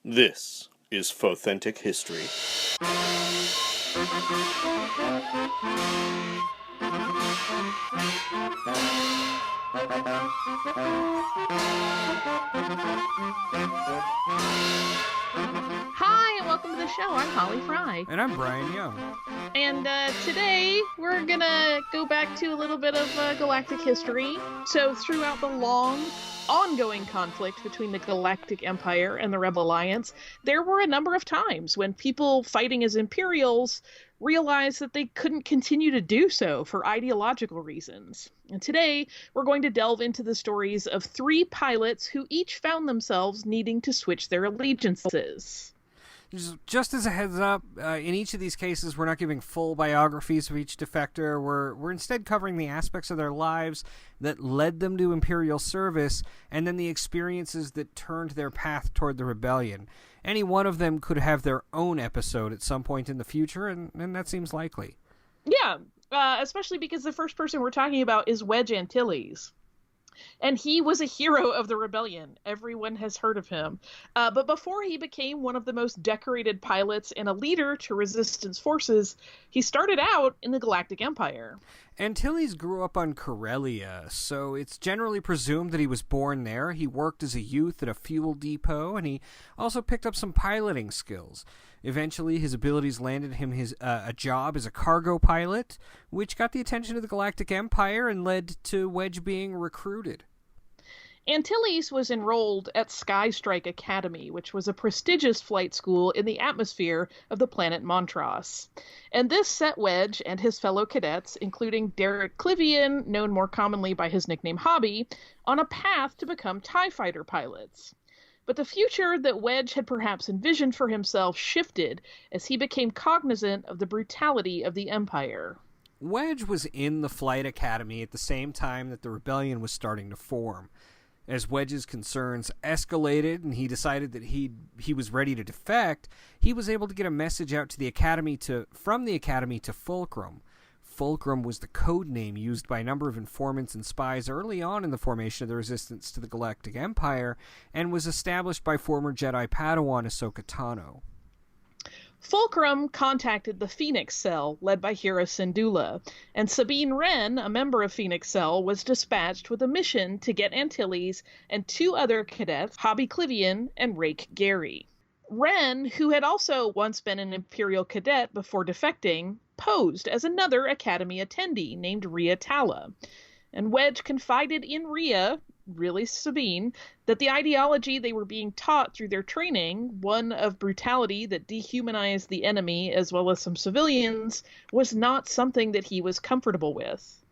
This is Fothentic History. Hi, and welcome to the show. I'm Holly Fry. And I'm Brian Young. And today we're gonna go back to a little bit of galactic history. So throughout the long, ongoing conflict between the Galactic Empire and the Rebel Alliance, there were a number of times when people fighting as Imperials realized that they couldn't continue to do so for ideological reasons. And today we're going to delve into the stories of three pilots who each found themselves needing to switch their allegiances. Just as a heads up, in each of these cases, we're not giving full biographies of each defector. We're instead covering the aspects of their lives that led them to Imperial service, and then the experiences that turned their path toward the rebellion. Any one of them could have their own episode at some point in the future, and that seems likely. Yeah, especially because the first person we're talking about is Wedge Antilles. And he was a hero of the rebellion. Everyone has heard of him. But before he became one of the most decorated pilots and a leader to resistance forces, he started out in the Galactic Empire. Antilles grew up on Corellia, so it's generally presumed that he was born there. He worked as a youth at a fuel depot, and he also picked up some piloting skills. Eventually, his abilities landed him a job as a cargo pilot, which got the attention of the Galactic Empire and led to Wedge being recruited. Antilles was enrolled at Skystrike Academy, which was a prestigious flight school in the atmosphere of the planet Montross. And this set Wedge and his fellow cadets, including Derek Clivian, known more commonly by his nickname Hobby, on a path to become TIE fighter pilots. But the future that Wedge had perhaps envisioned for himself shifted as he became cognizant of the brutality of the Empire. Wedge was in the flight academy at the same time that the rebellion was starting to form. As Wedge's concerns escalated and he decided that he was ready to defect, he was able to get a message out to the academy from the academy to Fulcrum. Fulcrum was the code name used by a number of informants and spies early on in the formation of the resistance to the Galactic Empire, and was established by former Jedi Padawan Ahsoka Tano. Fulcrum contacted the Phoenix Cell, led by Hera Syndulla, and Sabine Wren, a member of Phoenix Cell, was dispatched with a mission to get Antilles and two other cadets, Hobby Clivian and Rake Gary. Wren, who had also once been an Imperial cadet before defecting, posed as another Academy attendee named Rhea Talla. And Wedge confided in Rhea, really Sabine, that the ideology they were being taught through their training, one of brutality that dehumanized the enemy as well as some civilians, was not something that he was comfortable with.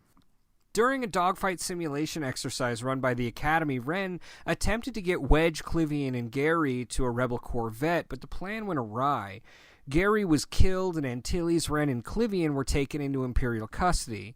During a dogfight simulation exercise run by the Academy, Wren attempted to get Wedge, Clivian, and Gary to a rebel corvette, but the plan went awry. Gary was killed, and Antilles, Wren, and Clivian were taken into Imperial custody.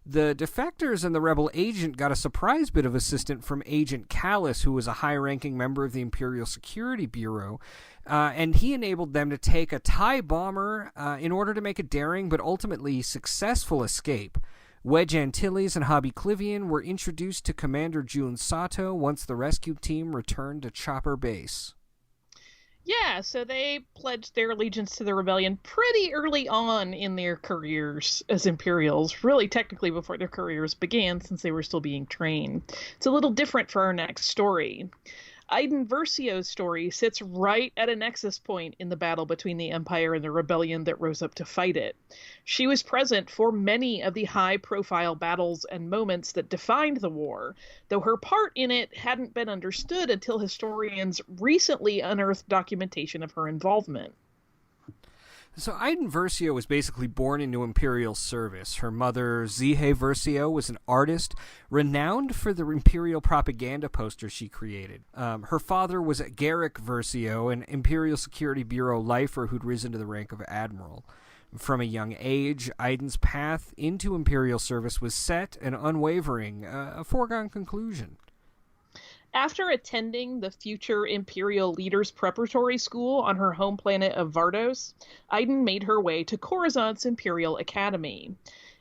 The defectors and the rebel agent got a surprise bit of assistance from Agent Callus, who was a high-ranking member of the Imperial Security Bureau, and he enabled them to take a TIE bomber in order to make a daring but ultimately successful escape. Wedge Antilles and Hobby Clivian were introduced to Commander Jun Sato once the rescue team returned to Chopper Base. Yeah, so they pledged their allegiance to the rebellion pretty early on in their careers as Imperials, really technically before their careers began since they were still being trained. It's a little different for our next story. Iden Versio's story sits right at a nexus point in the battle between the Empire and the rebellion that rose up to fight it. She was present for many of the high-profile battles and moments that defined the war, though her part in it hadn't been understood until historians recently unearthed documentation of her involvement. So Iden Versio was basically born into Imperial service. Her mother, Zihe Versio, was an artist renowned for the Imperial propaganda posters she created. Her father was Garrick Versio, an Imperial Security Bureau lifer who'd risen to the rank of admiral. From a young age, Iden's path into Imperial service was set and unwavering, a foregone conclusion. After attending the future Imperial Leaders Preparatory School on her home planet of Vardos, Iden made her way to Coruscant's Imperial Academy.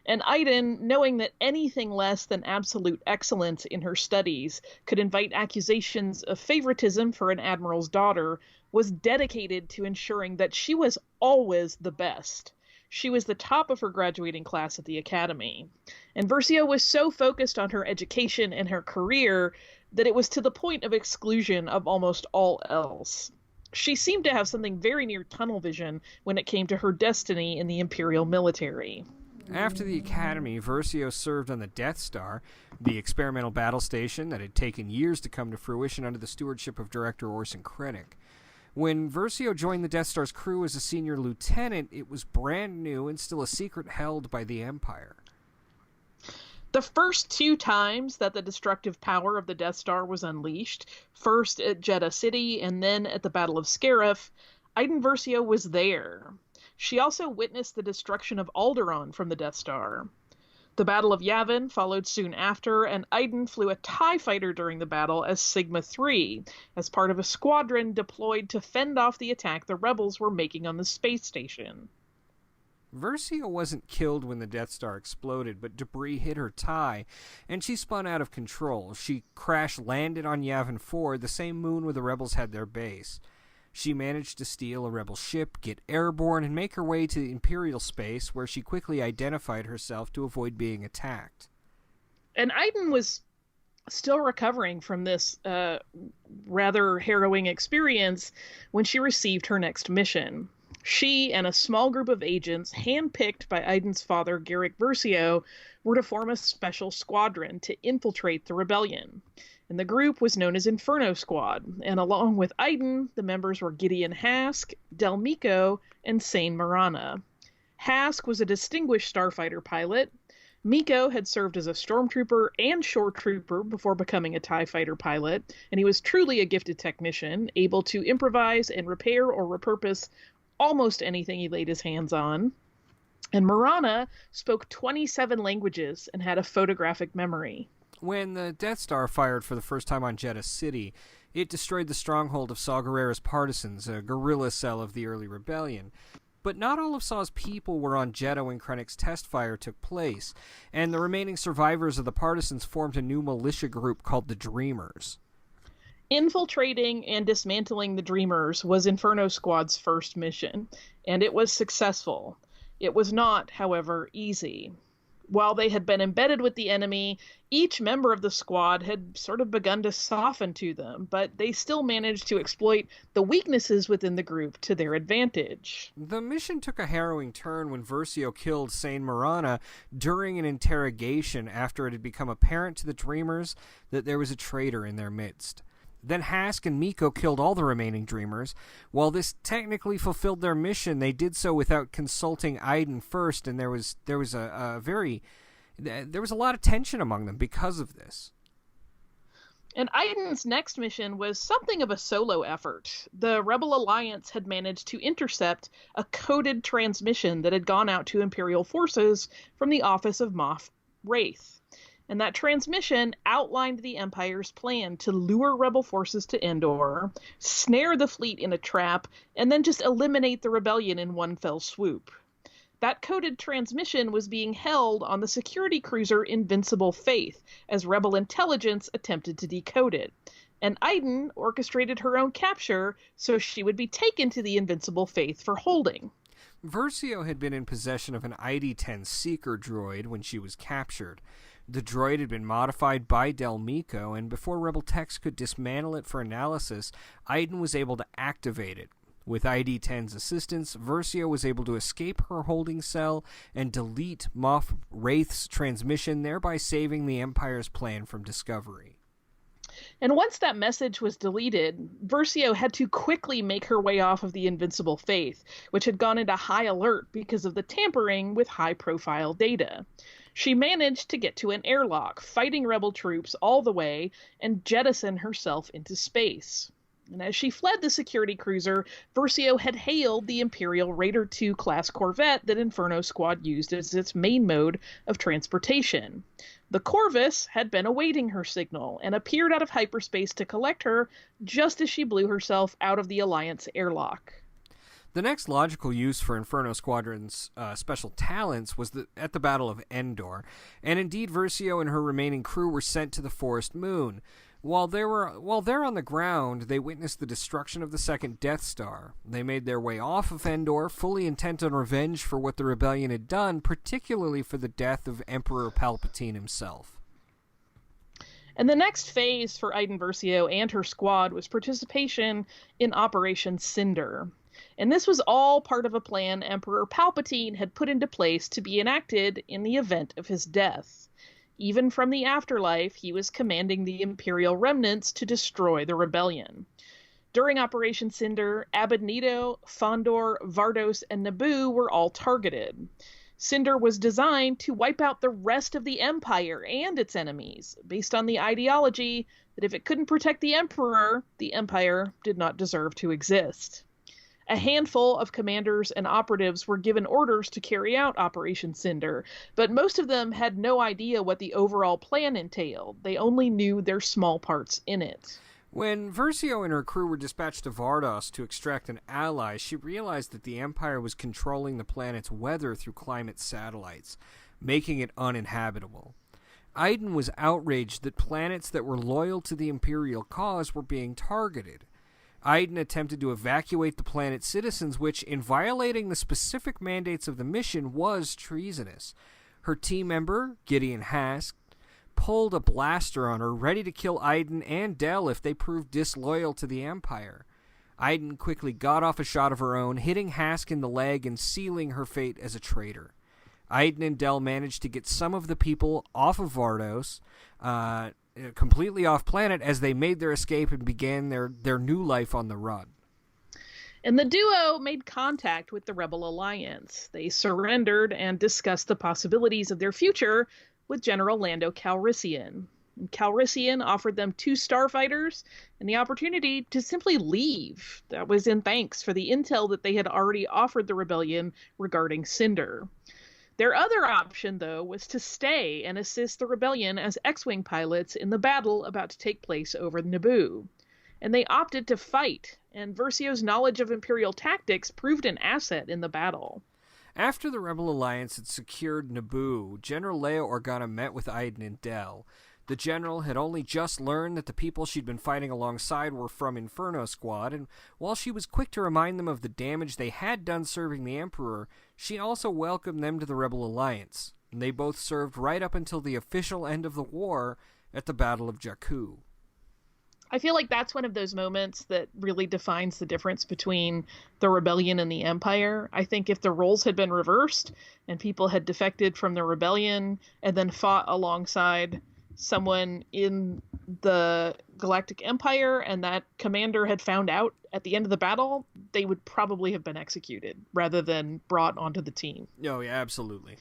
And Iden, knowing that anything less than absolute excellence in her studies could invite accusations of favoritism for an admiral's daughter, was dedicated to ensuring that she was always the best. She was the top of her graduating class at the academy. And Versio was so focused on her education and her career that it was to the point of exclusion of almost all else. She seemed to have something very near tunnel vision when it came to her destiny in the Imperial military. After the Academy, Versio served on the Death Star, the experimental battle station that had taken years to come to fruition under the stewardship of director Orson Krennic. When Versio joined the Death Star's crew as a senior lieutenant, it was brand new and still a secret held by the Empire. The first 2 times that the destructive power of the Death Star was unleashed, first at Jeddah City and then at the Battle of Scarif, Iden Versio was there. She also witnessed the destruction of Alderaan from the Death Star. The Battle of Yavin followed soon after, and Iden flew a TIE fighter during the battle as Sigma-3, as part of a squadron deployed to fend off the attack the rebels were making on the space station. Versio wasn't killed when the Death Star exploded, but debris hit her TIE, and she spun out of control. She crash-landed on Yavin 4, the same moon where the rebels had their base. She managed to steal a rebel ship, get airborne, and make her way to Imperial space, where she quickly identified herself to avoid being attacked. And Iden was still recovering from this rather harrowing experience when she received her next mission. She and a small group of agents, handpicked by Iden's father, Garrick Versio, were to form a special squadron to infiltrate the rebellion. And the group was known as Inferno Squad, and along with Iden, the members were Gideon Hask, Del Meeko, and Sane Marana. Hask was a distinguished starfighter pilot. Meeko had served as a stormtrooper and shore trooper before becoming a TIE fighter pilot, and he was truly a gifted technician, able to improvise and repair or repurpose almost anything he laid his hands on. And Marana spoke 27 languages and had a photographic memory. When the Death Star fired for the first time on Jeddah City, it destroyed the stronghold of Saw Gerrera's partisans, a guerrilla cell of the early rebellion. But not all of Saw's people were on Jeddah when Krennic's test fire took place, and the remaining survivors of the partisans formed a new militia group called the Dreamers. Infiltrating and dismantling the Dreamers was Inferno Squad's first mission, and it was successful. It was not, however, easy. While they had been embedded with the enemy, each member of the squad had sort of begun to soften to them, but they still managed to exploit the weaknesses within the group to their advantage. The mission took a harrowing turn when Versio killed Sane Marana during an interrogation after it had become apparent to the Dreamers that there was a traitor in their midst. Then Hask and Meeko killed all the remaining Dreamers. While this technically fulfilled their mission, they did so without consulting Iden first, and there was a lot of tension among them because of this. And Iden's next mission was something of a solo effort. The Rebel Alliance had managed to intercept a coded transmission that had gone out to Imperial forces from the office of Moff Wraith. And that transmission outlined the Empire's plan to lure rebel forces to Endor, snare the fleet in a trap, and then just eliminate the rebellion in one fell swoop. That coded transmission was being held on the security cruiser Invincible Faith as rebel intelligence attempted to decode it. And Iden orchestrated her own capture so she would be taken to the Invincible Faith for holding. Versio had been in possession of an ID-10 Seeker droid when she was captured. The droid had been modified by Del Meeko, and before Rebel Techs could dismantle it for analysis, Iden was able to activate it. With ID-10's assistance, Versio was able to escape her holding cell and delete Moff Wraith's transmission, thereby saving the Empire's plan from discovery. And once that message was deleted, Versio had to quickly make her way off of the Invincible Faith, which had gone into high alert because of the tampering with high-profile data. She managed to get to an airlock, fighting rebel troops all the way, and jettison herself into space. And as she fled the security cruiser, Versio had hailed the Imperial Raider II class corvette that Inferno Squad used as its main mode of transportation. The Corvus had been awaiting her signal and appeared out of hyperspace to collect her just as she blew herself out of the Alliance airlock. The next logical use for Inferno Squadron's special talents was at the Battle of Endor, and indeed Versio and her remaining crew were sent to the Forest Moon. While they're on the ground, they witnessed the destruction of the second Death Star. They made their way off of Endor, fully intent on revenge for what the rebellion had done, particularly for the death of Emperor Palpatine himself. And the next phase for Iden Versio and her squad was participation in Operation Cinder. And this was all part of a plan Emperor Palpatine had put into place to be enacted in the event of his death. Even from the afterlife, he was commanding the Imperial remnants to destroy the rebellion. During Operation Cinder, Abednego, Fondor, Vardos, and Naboo were all targeted. Cinder was designed to wipe out the rest of the Empire and its enemies, based on the ideology that if it couldn't protect the Emperor, the Empire did not deserve to exist. A handful of commanders and operatives were given orders to carry out Operation Cinder, but most of them had no idea what the overall plan entailed. They only knew their small parts in it. When Versio and her crew were dispatched to Vardos to extract an ally, she realized that the Empire was controlling the planet's weather through climate satellites, making it uninhabitable. Iden was outraged that planets that were loyal to the Imperial cause were being targeted. Iden attempted to evacuate the planet's citizens, which, in violating the specific mandates of the mission, was treasonous. Her team member, Gideon Hask, pulled a blaster on her, ready to kill Iden and Del if they proved disloyal to the Empire. Iden quickly got off a shot of her own, hitting Hask in the leg and sealing her fate as a traitor. Iden and Del managed to get some of the people off of Vardos, completely off planet, as they made their escape and began their new life on the run. And the duo made contact with the Rebel Alliance. They surrendered and discussed the possibilities of their future with General Lando Calrissian. And Calrissian offered them 2 starfighters and the opportunity to simply leave. That was in thanks for the intel that they had already offered the rebellion regarding Cinder. Their other option, though, was to stay and assist the rebellion as X-Wing pilots in the battle about to take place over Naboo. And they opted to fight, and Versio's knowledge of Imperial tactics proved an asset in the battle. After the Rebel Alliance had secured Naboo, General Leia Organa met with Iden and Del. The general had only just learned that the people she'd been fighting alongside were from Inferno Squad, and while she was quick to remind them of the damage they had done serving the Emperor, she also welcomed them to the Rebel Alliance. And they both served right up until the official end of the war at the Battle of Jakku. I feel like that's one of those moments that really defines the difference between the rebellion and the Empire. I think if the roles had been reversed and people had defected from the rebellion and then fought alongside someone in the Galactic Empire and that commander had found out at the end of the battle, they would probably have been executed rather than brought onto the team. Oh, yeah, absolutely.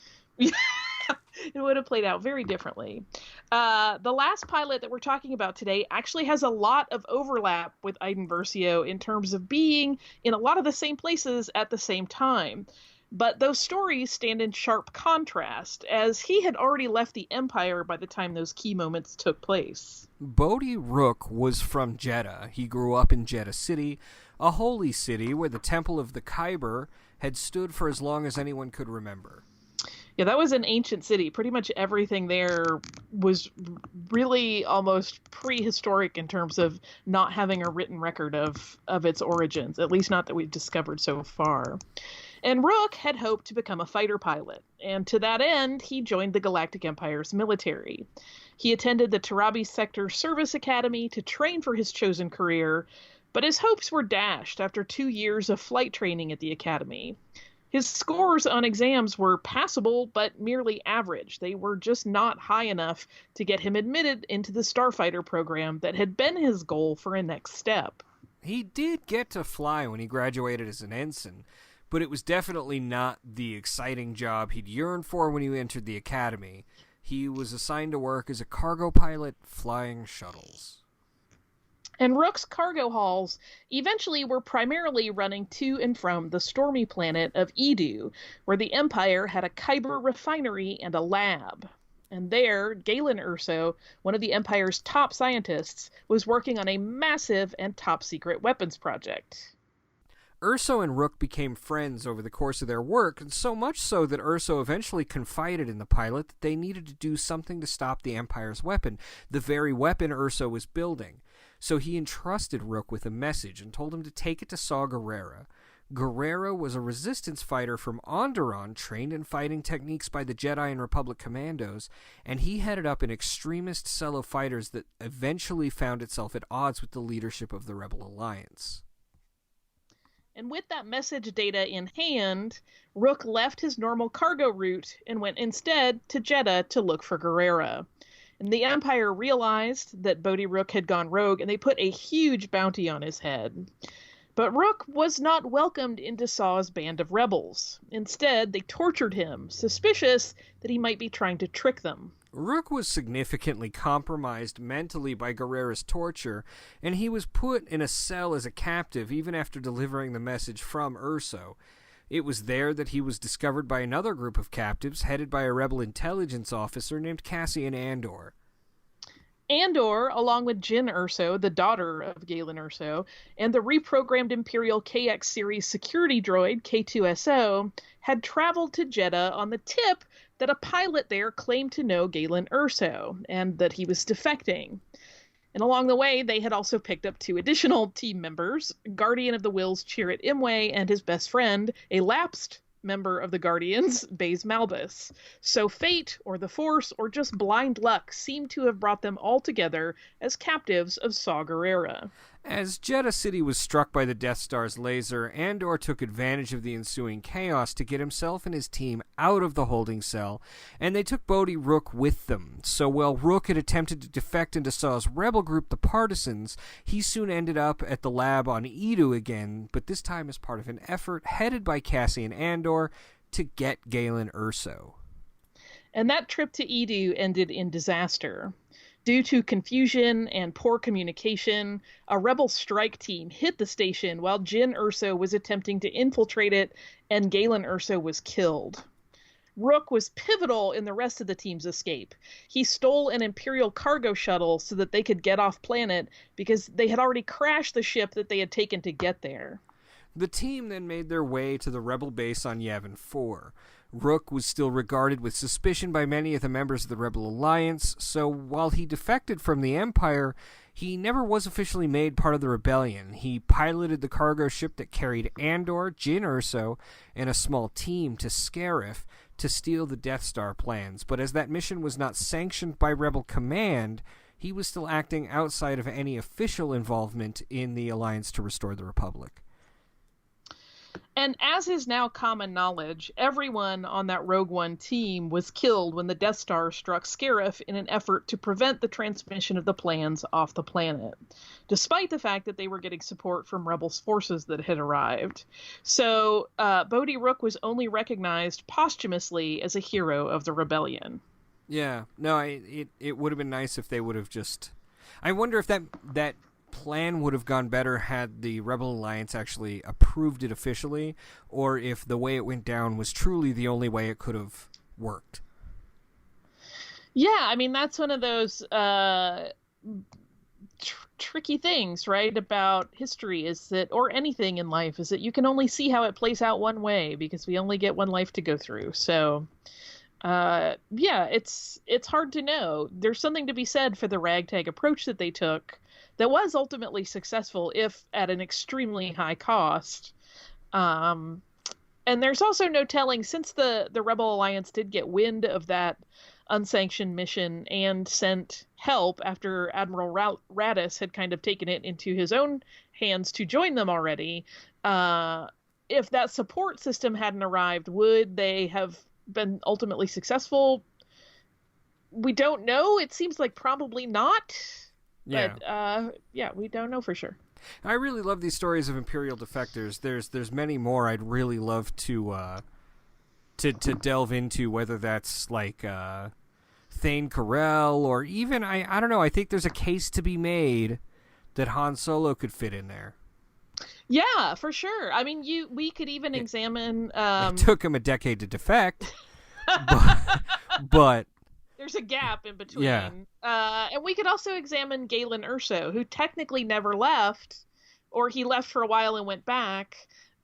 It would have played out very differently. The last pilot that we're talking about today actually has a lot of overlap with Iden Versio in terms of being in a lot of the same places at the same time. But those stories stand in sharp contrast, as he had already left the Empire by the time those key moments took place. Bodhi Rook was from Jeddah. He grew up in Jeddah City, a holy city where the Temple of the Khyber had stood for as long as anyone could remember. Yeah, that was an ancient city. Pretty much everything there was really almost prehistoric in terms of not having a written record of its origins, at least not that we've discovered so far. And Rook had hoped to become a fighter pilot, and to that end, he joined the Galactic Empire's military. He attended the Tarabi Sector Service Academy to train for his chosen career, but his hopes were dashed after 2 years of flight training at the academy. His scores on exams were passable, but merely average. They were just not high enough to get him admitted into the starfighter program that had been his goal for a next step. He did get to fly when he graduated as an ensign, but it was definitely not the exciting job he'd yearned for when he entered the academy. He was assigned to work as a cargo pilot flying shuttles. And Rook's cargo hauls eventually were primarily running to and from the stormy planet of Edu, where the Empire had a Kyber refinery and a lab. And there, Galen Erso, one of the Empire's top scientists, was working on a massive and top-secret weapons project. Urso and Rook became friends over the course of their work, and so much so that Urso eventually confided in the pilot that they needed to do something to stop the Empire's weapon, the very weapon Urso was building. So he entrusted Rook with a message and told him to take it to Saw Gerrera. Gerrera was a resistance fighter from Onderon, trained in fighting techniques by the Jedi and Republic commandos, and he headed up an extremist cell of fighters that eventually found itself at odds with the leadership of the Rebel Alliance. And with that message data in hand, Rook left his normal cargo route and went instead to Jeddah to look for Gerrera. And the Empire realized that Bodhi Rook had gone rogue, and they put a huge bounty on his head. But Rook was not welcomed into Saw's band of rebels. Instead, they tortured him, suspicious that he might be trying to trick them. Rook was significantly compromised mentally by Gerrera's torture, and he was put in a cell as a captive even after delivering the message from Urso. It was there that he was discovered by another group of captives headed by a rebel intelligence officer named Cassian Andor. Andor, along with Jyn Erso, the daughter of Galen Erso, and the reprogrammed Imperial KX series security droid, K2SO, had traveled to Jeddah on the tip that a pilot there claimed to know Galen Erso, and that he was defecting. And along the way, they had also picked up 2 additional team members, Guardian of the Wills Chirrut Imwe and his best friend, a lapsed member of the Guardians, Baze Malbus. So fate, or the Force, or just blind luck seemed to have brought them all together as captives of Saw Gerrera. As Jeddah City was struck by the Death Star's laser, Andor took advantage of the ensuing chaos to get himself and his team out of the holding cell, and they took Bodhi Rook with them. So while Rook had attempted to defect into Saw's rebel group, the Partisans, he soon ended up at the lab on Edu again, but this time as part of an effort headed by Cassian Andor to get Galen Erso. And that trip to Edu ended in disaster. Due to confusion and poor communication, a rebel strike team hit the station while Jyn Erso was attempting to infiltrate it, and Galen Erso was killed. Rook was pivotal in the rest of the team's escape. He stole an Imperial cargo shuttle so that they could get off planet because they had already crashed the ship that they had taken to get there. The team then made their way to the rebel base on Yavin 4. Rook was still regarded with suspicion by many of the members of the Rebel Alliance, so while he defected from the Empire, he never was officially made part of the rebellion. He piloted the cargo ship that carried Andor, Jyn Erso, and a small team to Scarif to steal the Death Star plans, but as that mission was not sanctioned by Rebel Command, he was still acting outside of any official involvement in the Alliance to restore the Republic. And as is now common knowledge, everyone on that Rogue One team was killed when the Death Star struck Scarif in an effort to prevent the transmission of the plans off the planet, despite the fact that they were getting support from Rebel forces that had arrived. So Bodhi Rook was only recognized posthumously as a hero of the rebellion. Yeah, no, it would have been nice if they would have just... I wonder if that plan would have gone better had the Rebel Alliance actually approved it officially, or if the way it went down was truly the only way it could have worked. Yeah, I mean, that's one of those tricky things, right, about history, is that, or anything in life, is that you can only see how it plays out one way, because we only get one life to go through. So, yeah, it's hard to know. There's something to be said for the ragtag approach that they took that was ultimately successful, if at an extremely high cost. And there's also no telling, since the Rebel Alliance did get wind of that unsanctioned mission and sent help after Admiral Raddus had kind of taken it into his own hands to join them already, if that support system hadn't arrived, would they have been ultimately successful? We don't know. It seems like probably not. Yeah. But, yeah, we don't know for sure. I really love these stories of Imperial Defectors. There's many more I'd really love to delve into, whether that's like Thane Carell, or even, I don't know, I think there's a case to be made that Han Solo could fit in there. Yeah, for sure. I mean, we could even examine... It took him a decade to defect, but there's a gap in between. Yeah. And we could also examine Galen Erso, who technically never left, or he left for a while and went back.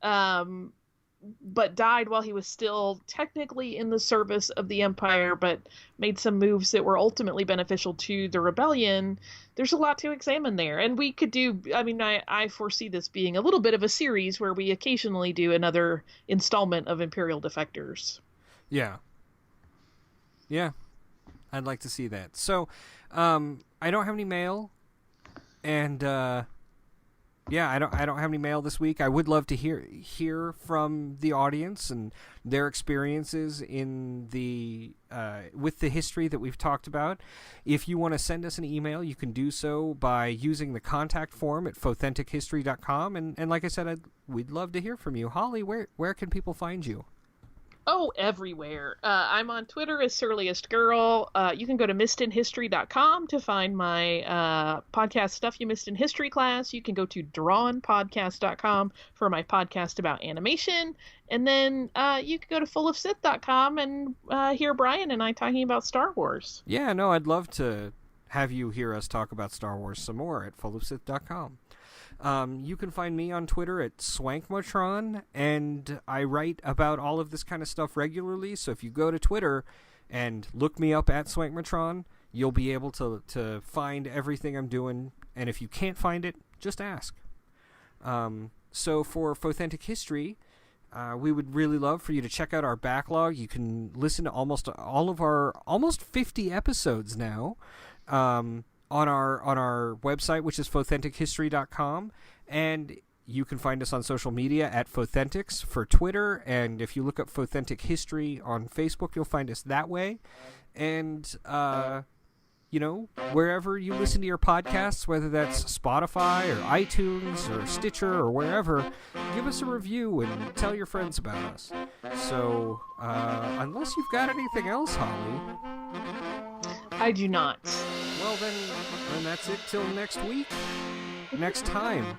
but died while he was still technically in the service of the Empire, but made some moves that were ultimately beneficial to the rebellion. There's a lot to examine there. And we could do, I foresee this being a little bit of a series where we occasionally do another installment of Imperial Defectors. Yeah. Yeah. I'd like to see that. So, I don't have any mail, and yeah, I don't have any mail this week. I would love to hear from the audience and their experiences in the with the history that we've talked about. If you want to send us an email, you can do so by using the contact form at fauthentichistory.com. And like I said, we'd love to hear from you. Holly, where can people find you? Oh, everywhere. I'm on Twitter as Surliest Girl. You can go to missedinhistory.com to find my podcast Stuff You Missed in History class. You can go to drawnpodcast.com for my podcast about animation. And then you can go to fullofsith.com and hear Brian and I talking about Star Wars. Yeah, no, I'd love to have you hear us talk about Star Wars some more at fullofsith.com. You can find me on Twitter at Swankmotron, and I write about all of this kind of stuff regularly, so if you go to Twitter and look me up at Swankmotron, you'll be able to find everything I'm doing, and if you can't find it, just ask. So for Fauthentic History, we would really love for you to check out our backlog. You can listen to almost all of our almost 50 episodes now, on our website, which is fauthentichistory.com, and you can find us on social media at Fauthentics for Twitter, and if you look up Fauthentic History on Facebook, you'll find us that way. And wherever you listen to your podcasts, whether that's Spotify or iTunes or Stitcher or wherever, give us a review and tell your friends about us. So unless you've got anything else, Holly, I do not. Well, then that's it till next week. Next time.